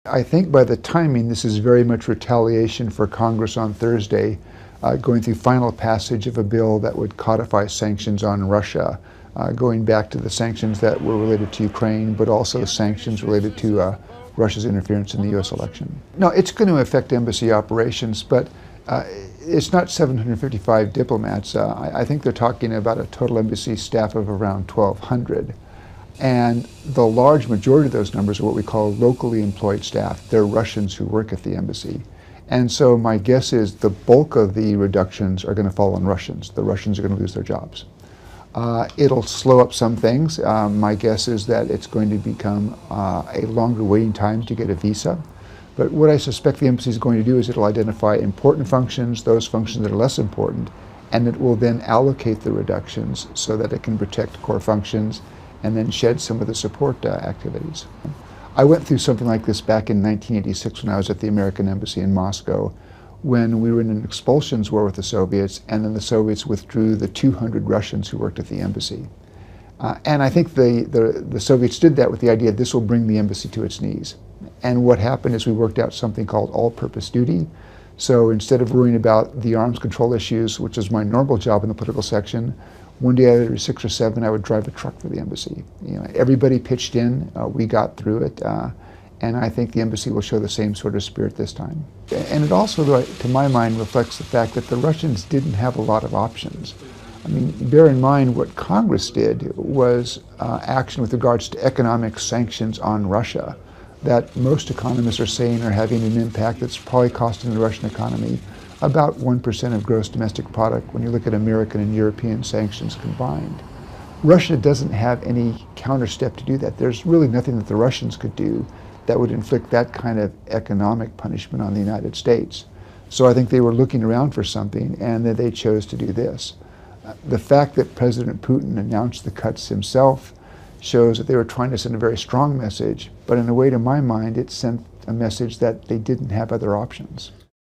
I think by the timing, this is very much retaliation for Congress on Thursday, going through final passage of a bill that would codify sanctions on Russia, going back to the sanctions that were related to Ukraine, but also sanctions related to Russia's interference in the U.S. election. No, it's going to affect embassy operations, but it's not 755 diplomats. I think they're talking about a total embassy staff of around 1,200. And the large majority of those numbers are what we call locally employed staff. They're Russians who work at the embassy. And so my guess is the bulk of the reductions are going to fall on Russians. The Russians are going to lose their jobs. It'll slow up some things. My guess is that it's going to become a longer waiting time to get a visa. But what I suspect the embassy is going to do is it'll identify important functions, those functions that are less important, and it will then allocate the reductions so that it can protect core functions and then shed some of the support activities. I went through something like this back in 1986 when I was at the American Embassy in Moscow, when we were in an expulsions war with the Soviets, and then the Soviets withdrew the 200 Russians who worked at the embassy. And I think the Soviets did that with the idea this will bring the embassy to its knees. And what happened is we worked out something called all-purpose duty. So instead of worrying about the arms control issues, which is my normal job in the political section, one day out of 6 or 7, I would drive a truck for the embassy. You know, everybody pitched in, we got through it, and I think the embassy will show the same sort of spirit this time. And it also, to my mind, reflects the fact that the Russians didn't have a lot of options. I mean, bear in mind what Congress did was action with regards to economic sanctions on Russia that most economists are saying are having an impact that's probably costing the Russian economy about 1% of gross domestic product when you look at American and European sanctions combined. Russia doesn't have any counter step to do that. There's really nothing that the Russians could do that would inflict that kind of economic punishment on the United States. So I think they were looking around for something, and that they chose to do this. The fact that President Putin announced the cuts himself shows that they were trying to send a very strong message, but in a way, to my mind, it sent a message that they didn't have other options.